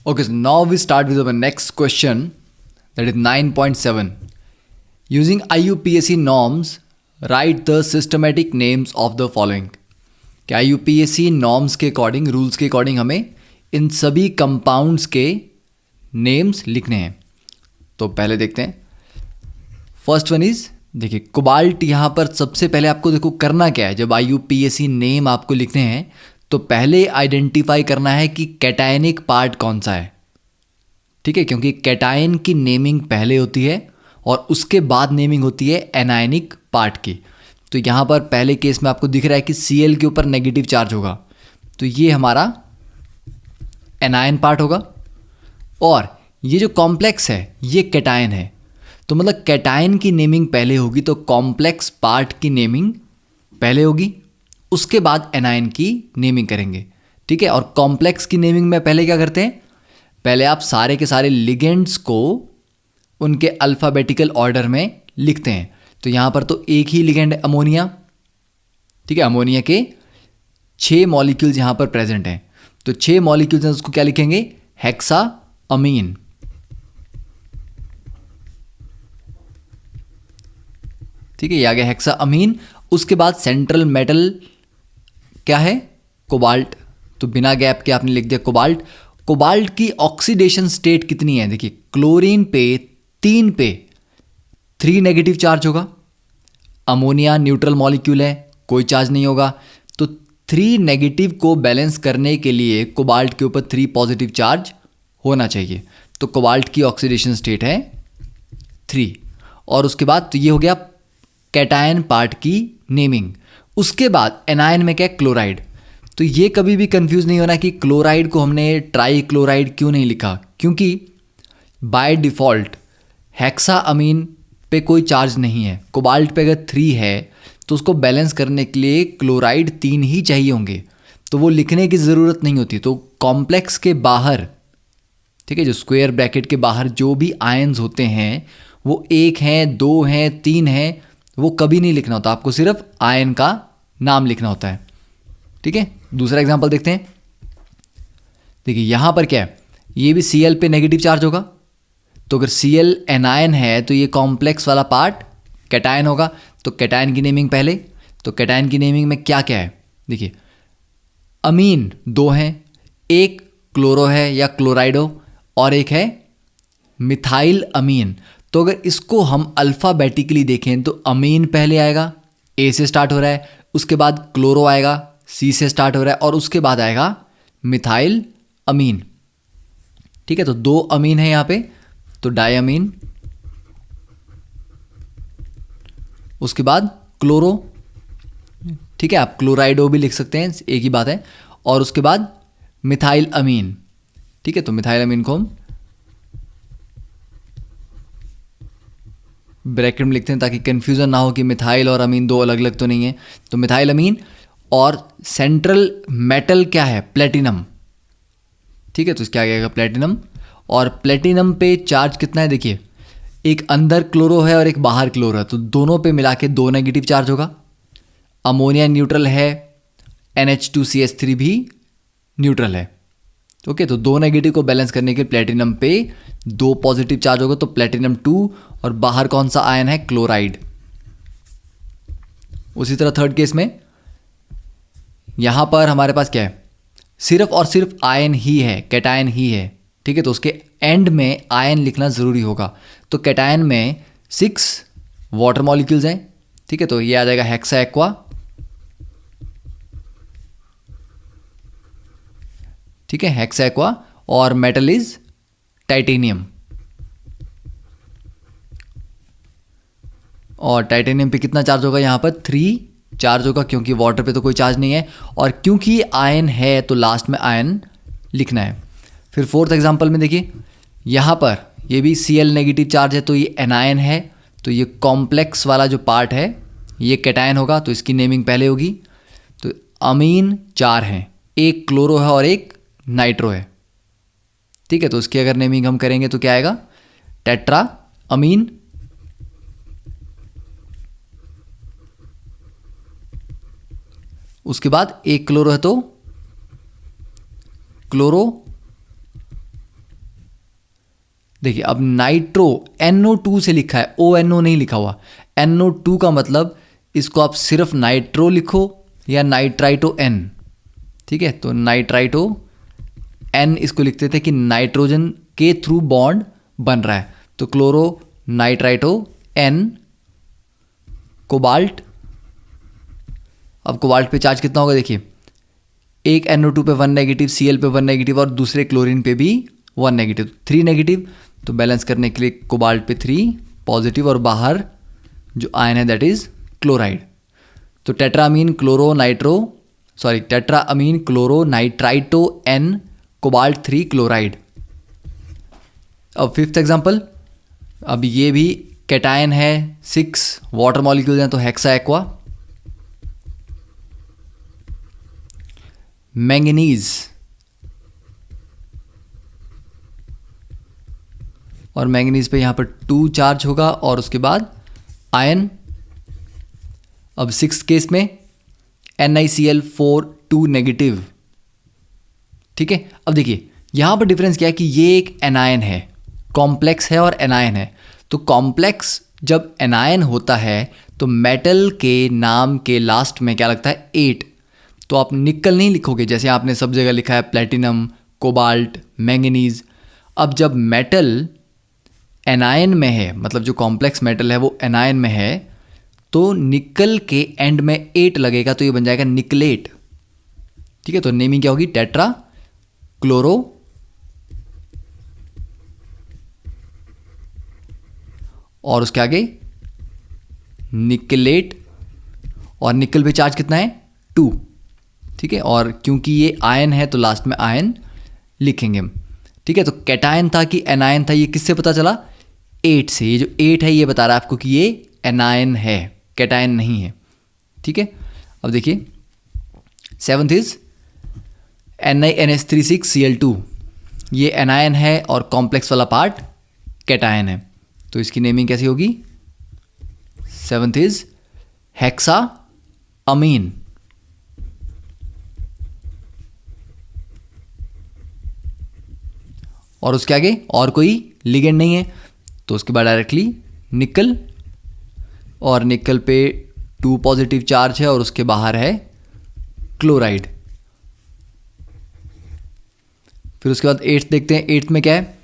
Okay, so now we start with our next question, that is 9.7. Using IUPAC norms, write the systematic names of the following. कि IUPAC norms के according, rules के according हमें इन सभी compounds के names लिखने हैं. तो पहले देखते हैं. फर्स्ट वन इज, देखिए कोबाल्ट. यहाँ पर सबसे पहले आपको देखो करना क्या है. जब IUPAC नेम आपको लिखने हैं तो पहले आइडेंटिफाई करना है कि कैटायनिक पार्ट कौन सा है. ठीक है, क्योंकि कैटायन की नेमिंग पहले होती है और उसके बाद नेमिंग होती है एनायनिक पार्ट की. तो यहाँ पर पहले केस में आपको दिख रहा है कि Cl के ऊपर नेगेटिव चार्ज होगा, तो ये हमारा एनायन पार्ट होगा. और ये जो कॉम्प्लेक्स है ये कैटायन है, तो मतलब कैटायन की नेमिंग पहले होगी तो कॉम्प्लेक्स पार्ट की नेमिंग पहले होगी, उसके बाद एनायन की नेमिंग करेंगे. ठीक है, और कॉम्प्लेक्स की नेमिंग में पहले क्या करते हैं, पहले आप सारे के सारे लिगेंड्स को उनके अल्फ़ाबेटिकल ऑर्डर में लिखते हैं. तो यहाँ पर तो एक ही लिगेंड है, अमोनिया. ठीक है, अमोनिया के 6 मॉलिक्यूल्स यहाँ पर प्रेजेंट हैं. तो 6 मॉलिक्यूल्स हैं, उसको क्या लिखेंगे, हेक्सा अमीन. ठीक है, ये आ गया हेक्सा अमीन. उसके बाद सेंट्रल मेटल क्या है, कोबाल्ट. तो बिना गैप के आपने लिख दिया कोबाल्ट. कोबाल्ट की ऑक्सीडेशन स्टेट कितनी है, देखिए क्लोरीन पे 3 पे 3 नेगेटिव चार्ज होगा. अमोनिया न्यूट्रल मॉलिक्यूल है, कोई चार्ज नहीं होगा. तो 3 नेगेटिव को बैलेंस करने के लिए कोबाल्ट के ऊपर 3 पॉजिटिव चार्ज होना चाहिए. तो कोबाल्ट की ऑक्सीडेशन स्टेट है 3. और उसके बाद तो ये हो गया कैटायन पार्ट की नेमिंग. उसके बाद एनायन में क्या है, क्लोराइड. तो ये कभी भी कंफ्यूज नहीं होना कि क्लोराइड को हमने ट्राई क्लोराइड क्यों नहीं लिखा, क्योंकि बाय डिफ़ॉल्ट हेक्सा अमीन पे कोई चार्ज नहीं है. कोबाल्ट पे अगर 3 है तो उसको बैलेंस करने के लिए क्लोराइड 3 ही चाहिए होंगे, तो वो लिखने की ज़रूरत नहीं होती. तो कॉम्प्लेक्स के बाहर, ठीक है, जो स्क्वायर ब्रैकेट के बाहर जो भी आयन्स होते हैं वो 1 हैं, 2 हैं, 3 हैं, वो कभी नहीं लिखना होता. आपको सिर्फ आयन का नाम लिखना होता है. ठीक है, दूसरा एग्जांपल देखते हैं. देखिए यहाँ पर क्या है, ये भी Cl पे नेगेटिव चार्ज होगा. तो अगर Cl एनायन है तो ये कॉम्प्लेक्स वाला पार्ट कैटायन होगा. तो कैटायन की नेमिंग पहले. तो कैटायन की नेमिंग में क्या क्या है, देखिए अमीन 2 हैं, एक क्लोरो है या क्लोराइडो और एक है मिथाइल अमीन. तो अगर इसको हम अल्फ़ाबेटिकली देखें तो अमीन पहले आएगा, A से स्टार्ट हो रहा है, उसके बाद क्लोरो आएगा, C से स्टार्ट हो रहा है, और उसके बाद आएगा मिथाइल अमीन. ठीक है, तो 2 अमीन है यहाँ पे, तो डायमीन. उसके बाद क्लोरो. ठीक है, आप क्लोराइडो भी लिख सकते हैं, एक ही बात है. और उसके बाद मिथाइल अमीन. ठीक है, तो मिथाइल अमीन को हम ब्रैकेट में लिखते हैं ताकि कंफ्यूजन ना हो कि मिथाइल और अमीन 2 अलग अलग तो नहीं है. तो मिथाइल अमीन. और सेंट्रल मेटल क्या है, प्लेटिनम. ठीक है, तो इसके आगे आएगा प्लेटिनम. और प्लेटिनम पे चार्ज कितना है, देखिए एक अंदर क्लोरो है और एक बाहर क्लोरो है, तो दोनों पे मिला के 2 नेगेटिव चार्ज होगा. अमोनिया न्यूट्रल है, NH2CH3 भी न्यूट्रल है. ओके, तो 2 नेगेटिव को बैलेंस करने के प्लेटिनम पे 2 पॉजिटिव चार्ज होगा, तो प्लेटिनम 2. और बाहर कौन सा आयन है, क्लोराइड. उसी तरह थर्ड केस में यहाँ पर हमारे पास क्या है, सिर्फ और सिर्फ आयन ही है, कैटायन ही है. ठीक है, तो उसके एंड में आयन लिखना ज़रूरी होगा. तो कैटायन में 6 वाटर मॉलिक्यूल्स हैं. ठीक है, तो ये आ जाएगा हेक्सा एक्वा. ठीक है, हेक्सा एक्वा. और मेटल इज टाइटेनियम. और टाइटेनियम पे कितना चार्ज होगा, यहाँ पर 3 चार्ज होगा, क्योंकि वाटर पे तो कोई चार्ज नहीं है. और क्योंकि आयन है तो लास्ट में आयन लिखना है. फिर फोर्थ एग्जांपल में देखिए, यहाँ पर ये भी Cl नेगेटिव चार्ज है, तो ये एनायन है. तो ये कॉम्प्लेक्स वाला जो पार्ट है ये कैटायन होगा, तो इसकी नेमिंग पहले होगी. तो अमीन 4 हैं, एक क्लोरो है और एक नाइट्रो है. ठीक है, तो उसकी अगर नेमिंग हम करेंगे तो क्या आएगा, टेट्रा अमीन. उसके बाद एक क्लोरो है तो क्लोरो देखिए अब नाइट्रो NO2 से लिखा है, ONO नहीं लिखा हुआ। NO2 का मतलब इसको आप सिर्फ नाइट्रो लिखो या नाइट्राइटो N, ठीक है। तो नाइट्राइटो N इसको लिखते थे कि नाइट्रोजन के थ्रू बॉन्ड बन रहा है, तो क्लोरो नाइट्राइटो N कोबाल्ट। अब कोबाल्ट पे चार्ज कितना होगा देखिए, एक NO2 पे 1 नेगेटिव, Cl पे 1 नेगेटिव और दूसरे क्लोरीन पे भी 1 नेगेटिव, 3 नेगेटिव। तो बैलेंस करने के लिए कोबाल्ट पे 3 पॉजिटिव और बाहर जो आयन है दैट इज क्लोराइड। तो tetrammine chloro nitrito N cobalt 3 chloride. अब फिफ्थ एग्जांपल, अब ये भी कैटायन है, 6 वाटर मॉलिक्यूल्स हैं, तो हेक्सा एक्वा। मैंगनीज, और मैंगनीज पे यहाँ पर 2 चार्ज होगा और उसके बाद आयन। अब 6th केस में NiCl4 2 नेगेटिव, ठीक है। अब देखिए यहाँ पर डिफरेंस क्या है कि ये एक एनायन है, कॉम्प्लेक्स है और एनायन है। तो कॉम्प्लेक्स जब एनायन होता है तो मेटल के नाम के लास्ट में क्या लगता है 8, तो आप निकल नहीं लिखोगे जैसे आपने सब जगह लिखा है प्लेटिनम, कोबाल्ट, मैंगनीज। अब जब मेटल एनायन में है, मतलब जो कॉम्प्लेक्स मेटल है वो एनायन में है, तो निकल के एंड में 8 लगेगा तो ये बन जाएगा निकलेट, ठीक है। तो नेमिंग क्या होगी, टेट्रा क्लोरो और उसके आगे निकलेट, और निकल पे चार्ज कितना है 2, ठीक है। और क्योंकि ये आयन है तो लास्ट में आयन लिखेंगे हम, ठीक है। तो कैटायन था कि एनायन था, ये किससे पता चला, 8 से। ये जो 8 है ये बता रहा है आपको कि ये एनायन है, कैटायन नहीं है, ठीक है। अब देखिए 7th इज NiNH36Cl2, ये एनायन है और कॉम्प्लेक्स वाला पार्ट कैटायन है, तो इसकी नेमिंग कैसी होगी, 7th इज हेक्सा अमीन। और उसके आगे और कोई लिगेंड नहीं है, तो उसके बाद डायरेक्टली निकल, और निकल पे 2 पॉजिटिव चार्ज है और उसके बाहर है क्लोराइड। फिर उसके बाद 8th देखते हैं। 8th में क्या है,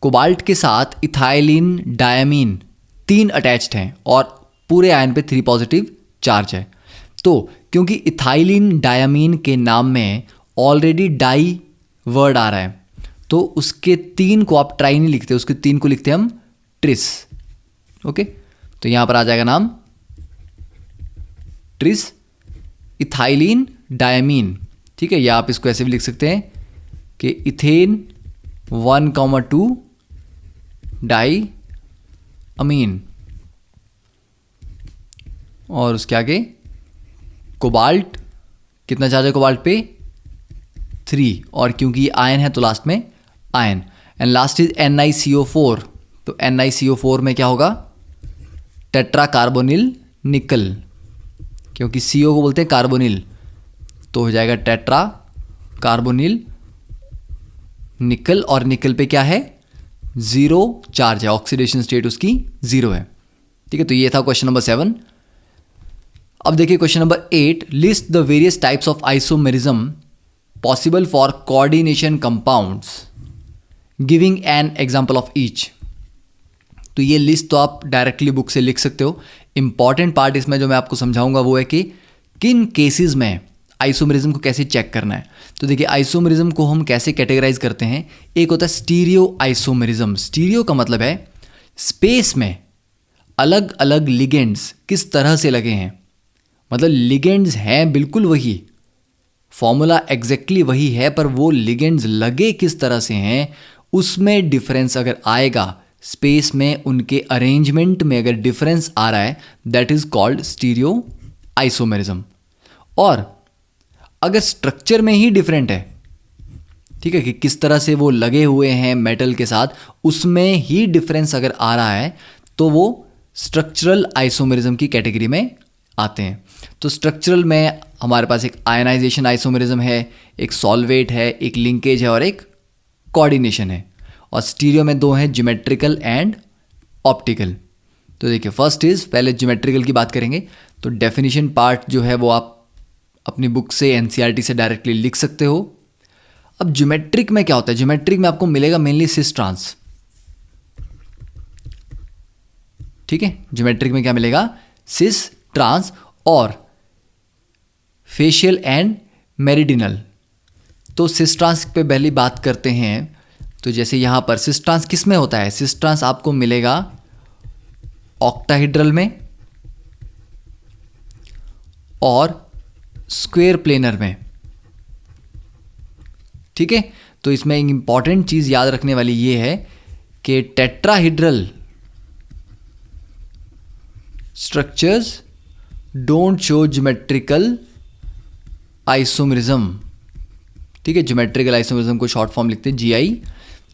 कोबाल्ट के साथ इथाइलिन डायमीन 3 अटैच्ड हैं और पूरे आयन पे 3 पॉजिटिव चार्ज है। तो क्योंकि इथाइलिन डायमीन के नाम में ऑलरेडी डाई वर्ड आ रहा है, तो उसके 3 को आप ट्राई नहीं लिखते, उसके 3 को लिखते हैं हम ट्रिस, ओके। तो यहां पर आ जाएगा नाम ट्रिस इथाइलिन डायमीन, ठीक है। या आप इसको ऐसे भी लिख सकते हैं कि इथेन 1,2 डाई अमीन, और उसके आगे कोबाल्ट, कितना चार्ज है कोबाल्ट पे 3, और क्योंकि ये आयन है तो लास्ट में ion. And last is NiCO4, तो NiCO4 में क्या होगा, टेट्रा कार्बोनिल निकल, क्योंकि CO को बोलते हैं कार्बोनिल, तो हो जाएगा टेट्रा कार्बोनिल निकल, और निकल पे क्या है 0 चार्ज है, ऑक्सीडेशन स्टेट उसकी 0 है, ठीक है। तो ये था क्वेश्चन नंबर 7। अब देखिए question number 8, list the various types of isomerism possible for coordination compounds giving an example of each. तो ये लिस्ट तो आप डायरेक्टली बुक से लिख सकते हो। इंपॉर्टेंट पार्ट इसमें जो मैं आपको समझाऊंगा वो है कि किन केसेस में आइसोमेरिज्म को कैसे चेक करना है। तो देखिए आइसोमेरिज्म को हम कैसे कैटेगराइज करते हैं, एक होता है स्टीरियो आइसोमेरिज्म। स्टीरियो का मतलब है स्पेस में अलग अलग लिगेंड्स किस तरह से लगे हैं, मतलब लिगेंड्स हैं बिल्कुल वही, फॉर्मूला एग्जैक्टली वही है, पर वो लिगेंड्स लगे किस तरह से हैं उसमें डिफरेंस अगर आएगा, स्पेस में उनके अरेंजमेंट में अगर डिफरेंस आ रहा है, that is called stereo isomerism. और अगर स्ट्रक्चर में ही डिफरेंट है, ठीक है, कि किस तरह से वो लगे हुए हैं मेटल के साथ, उसमें ही डिफरेंस अगर आ रहा है तो वो स्ट्रक्चरल आइसोमेरिज्म की कैटेगरी में आते हैं। तो स्ट्रक्चरल में हमारे पास एक आयनाइजेशन आइसोमेरिज्म है, एक सॉल्वेट है, एक लिंकेज है और एक कोऑर्डिनेशन है। और स्टीरियो में दो हैं, ज्योमेट्रिकल एंड ऑप्टिकल। तो देखिए फर्स्ट इज, पहले ज्योमेट्रिकल की बात करेंगे। तो डेफिनेशन पार्ट जो है वो आप अपनी बुक से एनसीईआरटी से डायरेक्टली लिख सकते हो। अब ज्योमेट्रिक में क्या होता है, ज्योमेट्रिक में आपको मिलेगा मेनली सिस ट्रांस। ठीक है, ज्योमेट्रिक में क्या मिलेगा, सिस ट्रांस और फेशियल एंड मेरिडिनल। तो सिस ट्रांस पे पहली बात करते हैं। तो जैसे यहां पर सिस ट्रांस किस में होता है, सिस ट्रांस आपको मिलेगा ऑक्टाहेड्रल में और स्क्वेयर प्लेनर में। ठीक है, तो इसमें एक इंपॉर्टेंट चीज याद रखने वाली ये है कि tetrahedral structures don't show geometrical isomerism. ठीक है, ज्योमेट्रिकल आइसोमेरिज्म को शॉर्ट फॉर्म लिखते हैं जीआई।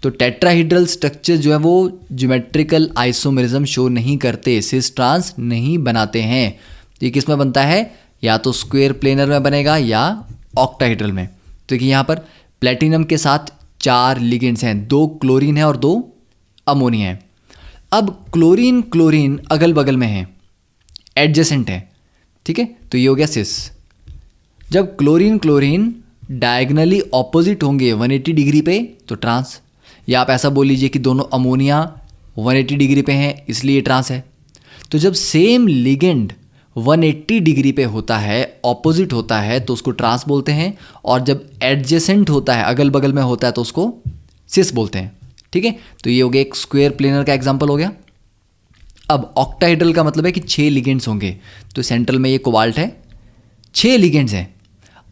तो टेट्राहेड्रल स्ट्रक्चर जो है वो ज्योमेट्रिकल आइसोमेरिज्म शो नहीं करते, सिस ट्रांस नहीं बनाते हैं। तो ये किस में बनता है, या तो स्क्वेयर प्लेनर में बनेगा या ऑक्टाहेड्रल में। तो देखिए यहाँ पर प्लेटिनम के साथ 4 लिगेंड्स हैं, 2 क्लोरीन है और 2 अमोनिया है। अब क्लोरीन क्लोरीन अगल बगल में है, एडजेसेंट है। ठीक है, तो ये हो गया सिस। जब क्लोरीन क्लोरीन डायगनली ऑपोजिट होंगे 180 डिग्री पे तो ट्रांस, या आप ऐसा बोल लीजिए कि दोनों अमोनिया 180 डिग्री पे हैं इसलिए ट्रांस है। तो जब सेम लिगेंड 180 डिग्री पे होता है, ऑपोजिट होता है, तो उसको ट्रांस बोलते हैं, और जब एडजेसेंट होता है, अगल बगल में होता है, तो उसको सिस बोलते हैं। ठीक है, तो ये हो गया एक स्क्वायर प्लेनर का एग्जांपल हो गया। अब ऑक्टाहेड्रल का मतलब है कि 6 लिगेंड्स होंगे। तो सेंट्रल में ये कोबाल्ट है, 6 लिगेंड्स हैं।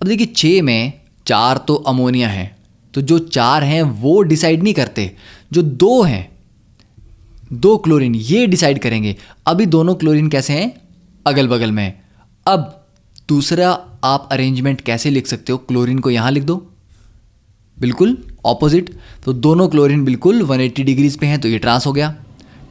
अब देखिए 6 में 4 तो अमोनिया है, तो जो 4 हैं वो डिसाइड नहीं करते, जो 2 हैं, 2 क्लोरीन ये डिसाइड करेंगे। अभी दोनों क्लोरीन कैसे हैं, अगल बगल में। अब दूसरा आप अरेंजमेंट कैसे लिख सकते हो, क्लोरीन को यहां लिख दो बिल्कुल ऑपोजिट, तो दोनों क्लोरीन बिल्कुल 180 डिग्रीज पे हैं, तो ये ट्रांस हो गया।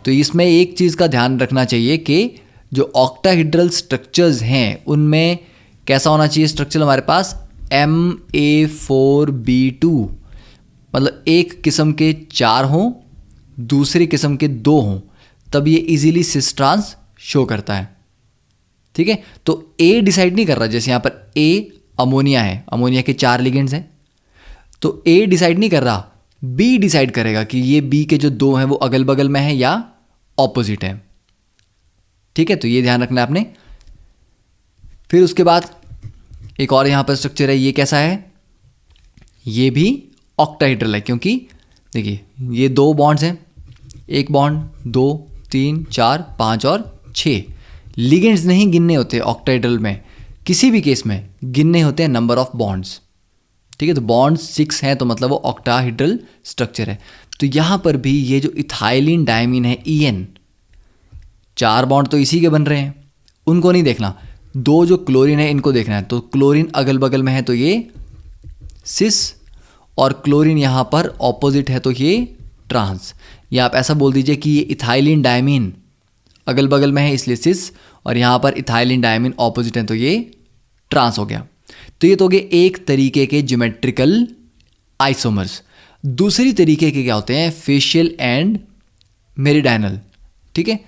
तो इसमें एक चीज़ का ध्यान रखना चाहिए कि जो ऑक्टाहेड्रल स्ट्रक्चर्स हैं उनमें कैसा होना चाहिए स्ट्रक्चर हमारे पास, Ma4B2, मतलब एक किस्म के 4 हों, दूसरी किस्म के 2 हों, तब ये इजीली सिस ट्रांस शो करता है। ठीक है, तो A डिसाइड नहीं कर रहा, जैसे यहाँ पर A अमोनिया है, अमोनिया के 4 लिगेंड्स हैं, तो A डिसाइड नहीं कर रहा, B डिसाइड करेगा कि ये B के जो 2 हैं वो अगल बगल में है या ऑपोजिट है। ठीक है, तो ये ध्यान रखना है आपने। फिर उसके बाद एक और यहाँ पर स्ट्रक्चर है, ये कैसा है, ये भी ऑक्टाहेड्रल है, क्योंकि देखिए ये 2 बॉन्ड्स हैं, एक बॉन्ड 2 3 4 5 और 6 लिगेंड्स नहीं गिनने होते ऑक्टाहेड्रल में, किसी भी केस में गिनने होते हैं नंबर ऑफ बॉन्ड्स। ठीक है, तो बॉन्ड्स 6 हैं तो मतलब वो ऑक्टाहेड्रल स्ट्रक्चर है। तो यहाँ पर भी ये जो इथाइलिन डायमीन है EN, 4 बॉन्ड तो इसी के बन रहे हैं, उनको नहीं देखना, 2 जो क्लोरीन है इनको देखना है। तो क्लोरीन अगल बगल में है तो ये सिस, और क्लोरीन यहाँ पर ऑपोजिट है तो ये ट्रांस। या आप ऐसा बोल दीजिए कि ये इथाइलिन डायमीन अगल बगल में है इसलिए सिस, और यहाँ पर इथाइलिन डायमीन ऑपोजिट है तो ये ट्रांस हो गया। तो ये तो हो गए एक तरीके के ज्योमेट्रिकल आइसोमर्स। दूसरी तरीके के क्या होते हैं, फेशियल एंड मेरिडाइनल। ठीक है,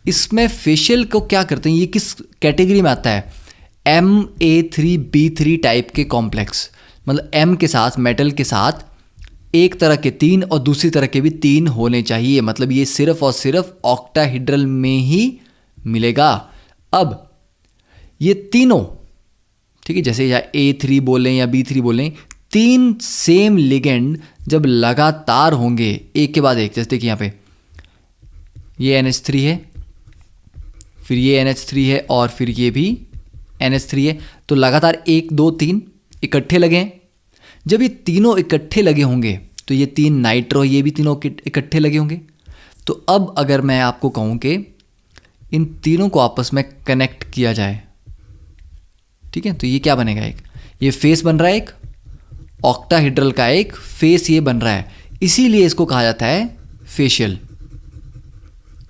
इसमें फेशियल को क्या करते हैं, ये किस कैटेगरी में आता है, Ma3B3 टाइप के कॉम्प्लेक्स, मतलब M के साथ, मेटल के साथ एक तरह के 3 और दूसरी तरह के भी 3 होने चाहिए, मतलब ये सिर्फ और सिर्फ ऑक्टाहेड्रल में ही मिलेगा। अब ये तीनों, ठीक है, जैसे या A3 बोलें या B3 बोलें, 3 सेम लिगेंड जब लगातार होंगे एक के बाद एक, जैसे देखिए यहाँ पे ये NH3 है, फिर ये NH3 है और फिर ये भी NH3 है, तो लगातार 1 2 3 इकट्ठे लगे हैं। जब ये तीनों इकट्ठे लगे होंगे तो ये 3 नाइट्रो, ये भी तीनों इकट्ठे लगे होंगे। तो अब अगर मैं आपको कहूँ कि इन तीनों को आपस में कनेक्ट किया जाए, ठीक है, तो ये क्या बनेगा, एक ये फेस बन रहा है, एक ऑक्टाहेड्रल का एक फेस ये बन रहा है, इसीलिए इसको कहा जाता है फेशियल।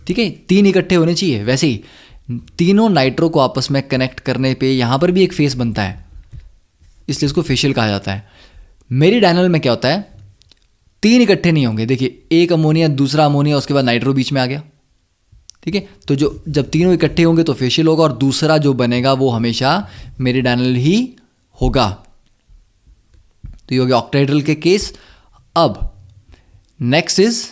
ठीक है, 3 इकट्ठे होने चाहिए। वैसे ही तीनों नाइट्रो को आपस में कनेक्ट करने पे यहाँ पर भी एक फेस बनता है, इसलिए इसको फेशियल कहा जाता है। मेरिडाइनल में क्या होता है, तीन इकट्ठे नहीं होंगे। देखिए, एक अमोनिया, दूसरा अमोनिया, उसके बाद नाइट्रो बीच में आ गया, ठीक है। तो जब तीनों इकट्ठे होंगे तो फेशियल होगा, और दूसरा जो बनेगा वो हमेशा मेरिडाइनल ही होगा। तो ये हो गया ऑक्टाहेड्रल के केस। अब नेक्स्ट इज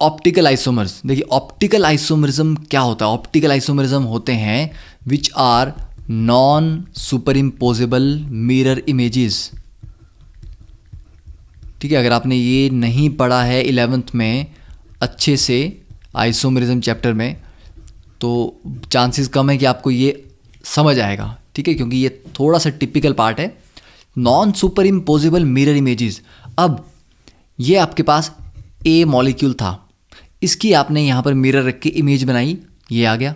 ऑप्टिकल आइसोमर्स। देखिए, ऑप्टिकल आइसोमरिज्म क्या होता है? ऑप्टिकल आइसोमरिज्म होते हैं which are non superimposable mirror images, ठीक है। अगर आपने ये नहीं पढ़ा है 11th में अच्छे से आइसोमरिज्म चैप्टर में, तो चांसेस कम है कि आपको ये समझ आएगा, ठीक है, क्योंकि ये थोड़ा सा टिपिकल पार्ट है। Non superimposable mirror images. अब ये आपके पास ए मॉलिक्यूल था, इसकी आपने यहाँ पर मिरर रख के इमेज बनाई, ये आ गया।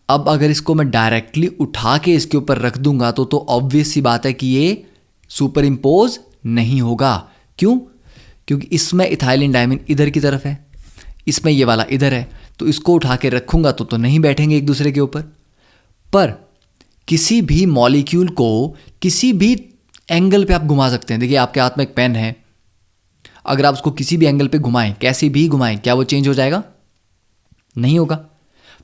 अब अगर इसको मैं डायरेक्टली उठा के इसके ऊपर रख दूंगा तो ऑब्वियस सी बात है कि ये सुपर इम्पोज नहीं होगा। क्यों? क्योंकि इसमें इथाइलिन डायमीन इधर की तरफ है, इसमें ये वाला इधर है, तो इसको उठा के रखूंगा तो नहीं बैठेंगे एक दूसरे के ऊपर। पर किसी भी मॉलिक्यूल को किसी भी एंगल पे आप घुमा सकते हैं। देखिए, आपके हाथ में एक पेन है, अगर आप उसको किसी भी एंगल पे घुमाएं, कैसे भी घुमाएं, क्या वो चेंज हो जाएगा? नहीं होगा।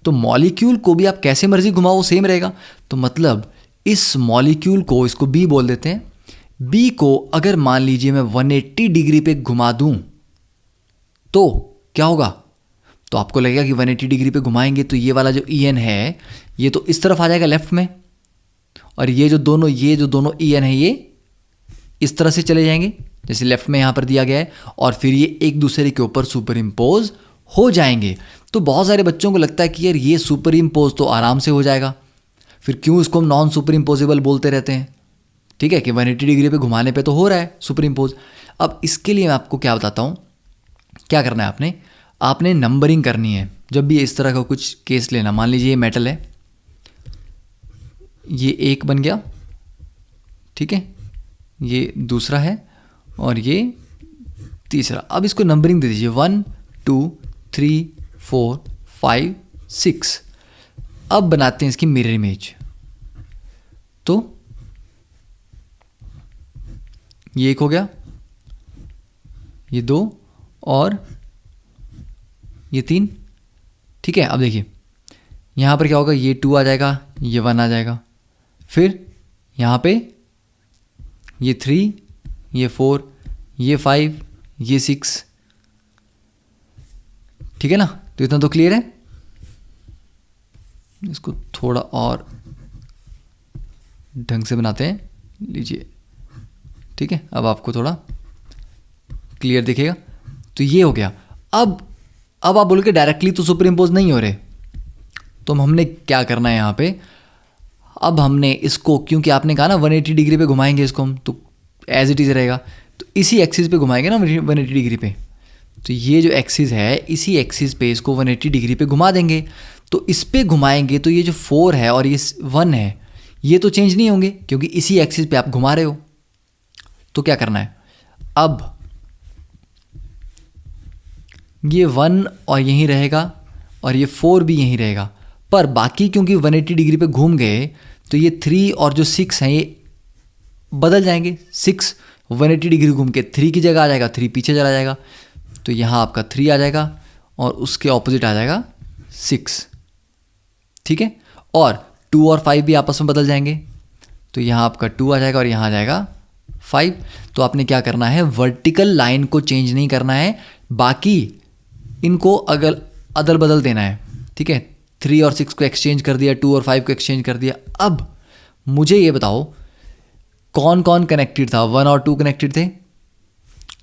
तो मॉलिक्यूल को भी आप कैसे मर्जी घुमाओ वो सेम रहेगा। तो मतलब इस मॉलिक्यूल को, इसको बी बोल देते हैं, बी को अगर मान लीजिए मैं 180 डिग्री पे घुमा दूं तो क्या होगा? तो आपको लगेगा कि 180 डिग्री पे घुमाएंगे तो ये वाला जो EN है ये तो इस तरफ आ जाएगा लेफ्ट में, और ये जो दोनों EN है ये इस तरह से चले जाएंगे जैसे लेफ्ट में यहाँ पर दिया गया है, और फिर ये एक दूसरे के ऊपर सुपर इम्पोज हो जाएंगे। तो बहुत सारे बच्चों को लगता है कि यार ये सुपर इम्पोज तो आराम से हो जाएगा, फिर क्यों इसको हम नॉन सुपर इम्पोजेबल बोलते रहते हैं? ठीक है कि 180 डिग्री पे घुमाने पे तो हो रहा है सुपर इम्पोज। अब इसके लिए मैं आपको क्या बताता हूँ, क्या करना है आपने नंबरिंग करनी है। जब भी इस तरह का कुछ केस लेना, मान लीजिए ये मेटल है, ये एक बन गया, ठीक है, ये दूसरा है और ये तीसरा। अब इसको नंबरिंग दे दीजिए 1 2 3 4 5 6। अब बनाते हैं इसकी मिरर इमेज। तो ये एक हो गया, ये 2 और ये 3, ठीक है। अब देखिए यहाँ पर क्या होगा, ये 2 आ जाएगा, ये 1 आ जाएगा, फिर यहाँ पे ये 3, ये 4, ये 5, ये 6, ठीक है ना। तो इतना तो क्लियर है। इसको थोड़ा और ढंग से बनाते हैं, लीजिए, ठीक है। अब आपको थोड़ा क्लियर दिखेगा। तो ये हो गया। अब आप बोलोगे डायरेक्टली तो सुपर इम्पोज नहीं हो रहे, तो हमने क्या करना है यहाँ पे, अब हमने इसको, क्योंकि आपने कहा ना 180 डिग्री पे घुमाएंगे इसको हम, तो एज इट इज़ रहेगा, तो इसी एक्सिस पे घुमाएंगे ना 180 डिग्री पे। तो ये जो एक्सिस है, इसी एक्सिस पे इसको 180 डिग्री पे घुमा देंगे। तो इस पे घुमाएंगे तो ये जो 4 है और ये 1 है, ये तो चेंज नहीं होंगे क्योंकि इसी एक्सिस पे आप घुमा रहे हो। तो क्या करना है, अब ये 1 और यहीं रहेगा और ये 4 भी यहीं रहेगा, पर बाकी क्योंकि 180 डिग्री पे घूम गए तो ये 3 और जो 6 हैं ये बदल जाएंगे। 6 180 डिग्री घूम के 3 की जगह आ जाएगा, 3 पीछे चला जाएगा, तो यहाँ आपका 3 आ जाएगा और उसके ऑपोजिट आ जाएगा 6, ठीक है। और 2 और 5 भी आपस में बदल जाएंगे, तो यहाँ आपका 2 आ जाएगा और यहाँ आ जाएगा 5। तो आपने क्या करना है, वर्टिकल लाइन को चेंज नहीं करना है, बाकी इनको अदल बदल देना है, ठीक है। 3 और 6 को एक्सचेंज कर दिया, 2 और 5 को एक्सचेंज कर दिया। अब मुझे ये बताओ कौन कौन कनेक्टेड था? 1 और 2 कनेक्टेड थे,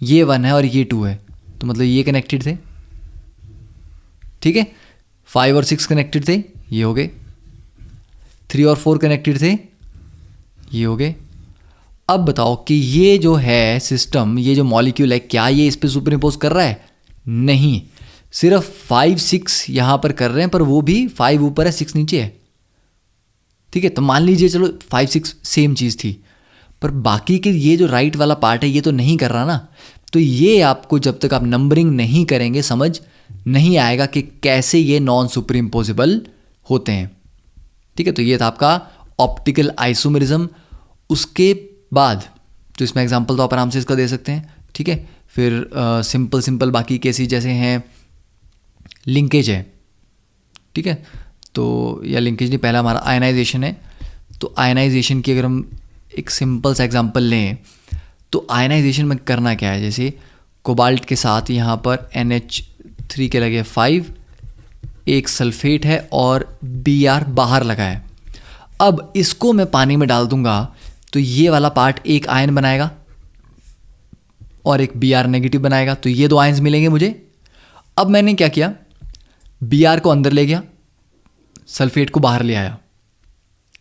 ये 1 है और ये 2 है, तो मतलब ये कनेक्टेड थे, ठीक है। 5 और 6 कनेक्टेड थे, ये हो गए। 3 और 4 कनेक्टेड थे, ये हो गए। अब बताओ कि ये जो है सिस्टम, ये जो मॉलिक्यूल है, क्या ये इस पर सुपर इम्पोज कर रहा है? नहीं, सिर्फ 5 6 यहाँ पर कर रहे हैं, पर वो भी 5 ऊपर है 6 नीचे है, ठीक है। तो मान लीजिए चलो 5 6 सेम चीज़ थी, पर बाकी के ये जो राइट वाला पार्ट है ये तो नहीं कर रहा ना। तो ये आपको जब तक आप नंबरिंग नहीं करेंगे समझ नहीं आएगा कि कैसे ये नॉन सुपर इम्पोजिबल होते हैं। ठीक है, तो ये था आपका ऑप्टिकल आइसोमेरिज्म। उसके बाद तो इसमें एग्जांपल तो आप आराम से इसका दे सकते हैं। ठीक है, फिर सिंपल बाकी केसेस जैसे हैं लिंकेज है। ठीक है, तो या लिंकेज नहीं, पहला हमारा आयनाइजेशन है। तो आयनाइजेशन की अगर हम एक सिंपल सा एग्जांपल लें तो आयनाइजेशन में करना क्या है, जैसे कोबाल्ट के साथ यहाँ पर NH3 के लगे 5, एक सल्फेट है और Br बाहर लगा है। अब इसको मैं पानी में डाल दूंगा तो ये वाला पार्ट एक आयन बनाएगा और एक Br नेगेटिव बनाएगा, तो ये दो आयन्स मिलेंगे मुझे। अब मैंने क्या किया, Br को अंदर ले गया, सल्फेट को बाहर ले आया।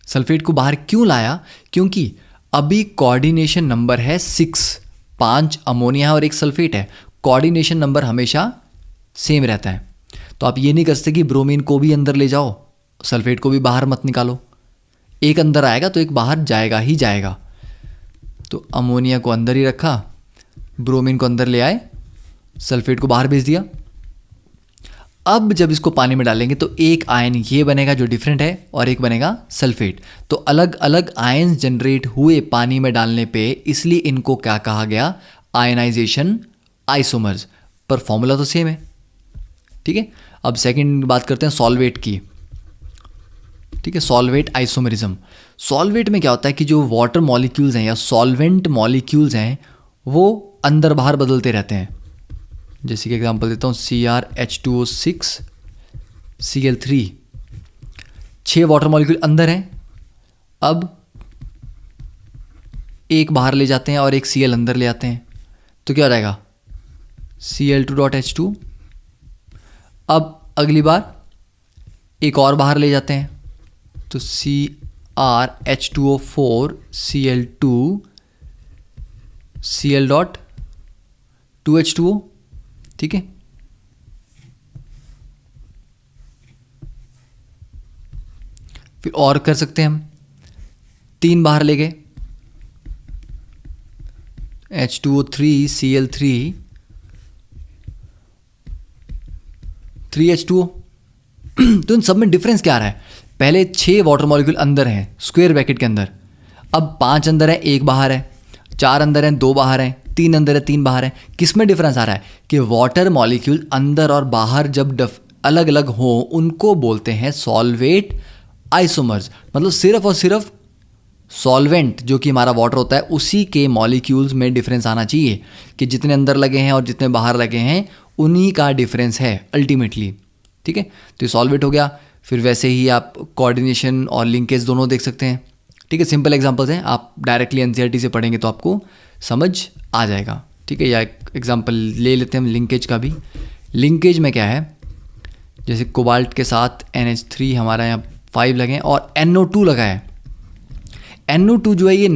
सल्फेट को बाहर क्यों लाया, क्योंकि अभी कोऑर्डिनेशन नंबर है 6, 5 अमोनिया है और एक सल्फेट है। कोऑर्डिनेशन नंबर हमेशा सेम रहता है। तो आप ये नहीं कर सकते कि ब्रोमीन को भी अंदर ले जाओ, सल्फेट को भी बाहर मत निकालो। एक अंदर आएगा तो एक बाहर जाएगा ही जाएगा। तो अमोनिया को अंदर ही रखा, ब्रोमीन को अंदर ले आए, सल्फेट को बाहर भेज दिया। अब जब इसको पानी में डालेंगे तो एक आयन ये बनेगा जो डिफरेंट है और एक बनेगा सल्फेट। तो अलग अलग आयन्स जनरेट हुए पानी में डालने पे, इसलिए इनको क्या कहा गया, आयनाइजेशन आइसोमर्स। पर फॉर्मूला तो सेम है। ठीक है, अब सेकंड बात करते हैं सॉल्वेट की। ठीक है, सॉल्वेट आइसोमरिज्म। सॉल्वेट में क्या होता है कि जो वाटर मॉलिक्यूल्स हैं या सॉल्वेंट मॉलिक्यूल्स हैं वो अंदर बाहर बदलते रहते हैं। जैसे कि एग्जांपल देता हूँ, CrH2O6 Cl3, 6 वाटर मॉलिक्यूल अंदर हैं। अब एक बाहर ले जाते हैं और एक Cl अंदर ले आते हैं, तो क्या हो जाएगा, Cl2.H2। अब अगली बार एक और बाहर ले जाते हैं तो CrH2O4 Cl2 Cl.2H2O। ठीक है, फिर और कर सकते हैं हम, 3 बाहर ले गए, H2O3 Cl3 3H2O। तो इन सब में डिफरेंस क्या आ रहा है, पहले 6 वाटर मॉलिक्यूल अंदर हैं स्क्वायर ब्रैकेट के अंदर, अब 5 अंदर है 1 बाहर है, 4 अंदर हैं 2 बाहर हैं, 3 अंदर है 3 बाहर है। किस में डिफरेंस आ रहा है कि वाटर मॉलिक्यूल अंदर और बाहर जब अलग अलग हो उनको बोलते हैं सॉल्वेट आइसोमर्स। मतलब सिर्फ और सिर्फ सॉल्वेंट जो कि हमारा वाटर होता है उसी के मॉलिक्यूल्स में डिफरेंस आना चाहिए, कि जितने अंदर लगे हैं और जितने बाहर लगे हैं उन्हीं का डिफरेंस है अल्टीमेटली। ठीक है, तो ये सॉल्वेट हो गया। फिर वैसे ही आप कोऑर्डिनेशन और लिंकेज दोनों देख सकते हैं। ठीक है, सिंपल एग्जांपल्स हैं, आप डायरेक्टली एनसीईआरटी से पढ़ेंगे तो आपको समझ आ जाएगा। ठीक है, या एक एग्जांपल ले लेते हैं हम लिंकेज का भी। लिंकेज में क्या है, जैसे कोबाल्ट के साथ NH3 हमारा यहाँ 5 लगे हैं और NO2 लगा है। NO2 जो है ये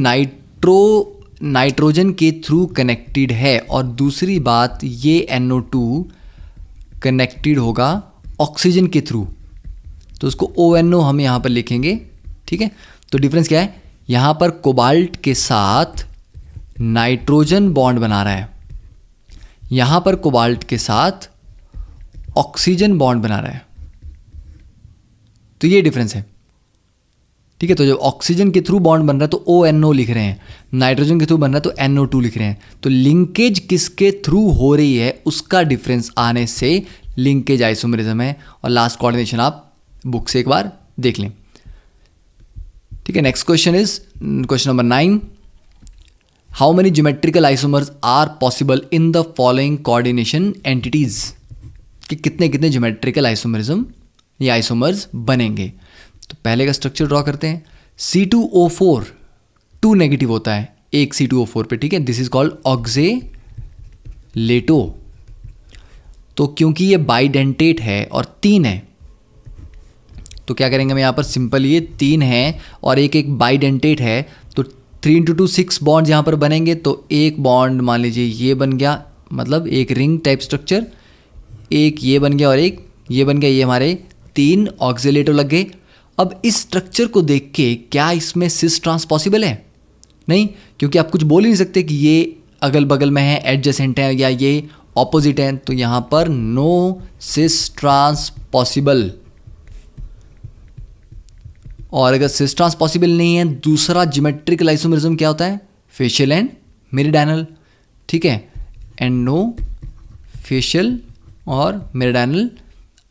नाइट्रोजन के थ्रू कनेक्टेड है, और दूसरी बात ये NO2 कनेक्टेड होगा ऑक्सीजन के थ्रू, तो उसको ONO हम यहाँ पर लिखेंगे। ठीक है, तो डिफरेंस क्या है, यहाँ पर कोबाल्ट के साथ नाइट्रोजन बॉन्ड बना रहा है, यहाँ पर कोबाल्ट के साथ ऑक्सीजन बॉन्ड बना रहा है, तो ये डिफरेंस है। ठीक है, तो जब ऑक्सीजन के थ्रू बॉन्ड बन रहा है तो ONO लिख रहे हैं, नाइट्रोजन के थ्रू बन रहा है तो NO2 लिख रहे हैं। तो लिंकेज किसके थ्रू हो रही है उसका डिफरेंस आने से लिंकेज आइसोमेरिज्म है। और लास्ट कोऑर्डिनेशन आप बुक से एक बार देख लें। ठीक है, next question is question number 9, how many geometrical isomers are possible in the following coordination entities, कि कितने कितने ज्योमेट्रिकल आइसोमेरिज्म या आइसोमर्स बनेंगे। तो पहले का स्ट्रक्चर ड्रॉ करते हैं। C2O4 2 नेगेटिव होता है एक C2O4 पे। ठीक है, दिस इज कॉल्ड ऑक्जेलेटो। तो क्योंकि ये बाइडेंटेट है और 3 है तो क्या करेंगे हम यहाँ पर, सिंपल ये 3 है और एक एक बाइडेंटेट है, तो 3 × 2 6 बॉन्ड यहाँ पर बनेंगे। तो एक बॉन्ड मान लीजिए ये बन गया, मतलब एक रिंग टाइप स्ट्रक्चर, एक ये बन गया और एक ये बन गया, ये हमारे 3 ऑक्जेलेटो लग गए। अब इस स्ट्रक्चर को देख के क्या इसमें सिस ट्रांस पॉसिबल है? नहीं, क्योंकि आप कुछ बोल ही नहीं सकते कि ये अगल बगल में है, एडजेसेंट है, या ये ऑपोजिट हैं, तो यहाँ पर नो सिस ट्रांस पॉसिबल। और अगर सिस ट्रांस पॉसिबल नहीं है, दूसरा ज्योमेट्रिकल आइसोमरिज्म क्या होता है? फेशियल एंड मेरिडाइनल, ठीक है, एंड नो फेशियल और मेरिडाइनल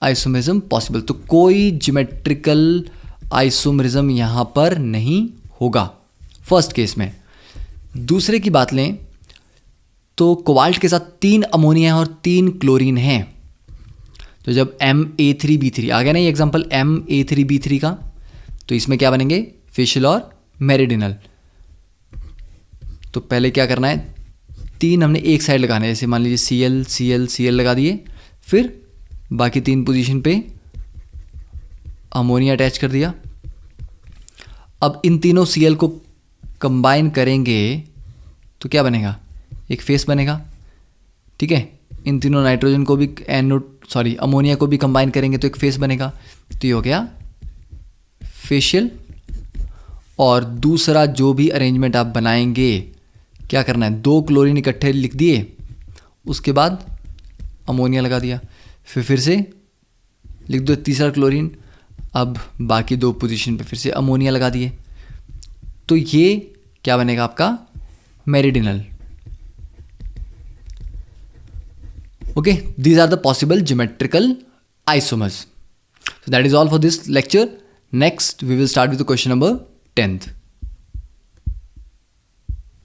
आइसोमरिज्म पॉसिबल। तो कोई ज्योमेट्रिकल आइसोमरिज्म यहाँ पर नहीं होगा फर्स्ट केस में। दूसरे की बात लें तो कोबाल्ट के साथ 3 अमोनिया और 3 क्लोरीन हैं। तो जब Ma3B3 आ गया ना ये एग्जांपल Ma3B3 का, तो इसमें क्या बनेंगे? फेशियल और मेरिडिनल। तो पहले क्या करना है, 3 हमने एक साइड लगाने हैं, जैसे मान लीजिए Cl Cl Cl लगा दिए, फिर बाकी 3 पोजीशन पे अमोनिया अटैच कर दिया। अब इन तीनों Cl को कंबाइन करेंगे तो क्या बनेगा? एक फेस बनेगा, ठीक है। इन तीनों नाइट्रोजन को भी अमोनिया को भी कंबाइन करेंगे तो एक फेस बनेगा। तो ये हो गया फेशियल। और दूसरा जो भी अरेंजमेंट आप बनाएंगे, क्या करना है, 2 क्लोरीन इकट्ठे लिख दिए, उसके बाद अमोनिया लगा दिया, फिर से लिख दो तीसरा क्लोरीन, अब बाकी 2 पोजीशन पे फिर से अमोनिया लगा दिए, तो ये क्या बनेगा आपका? मेरिडिनल। Okay, these are the possible geometrical isomers. So that is all for this lecture. Next, we will start with the question number 10th.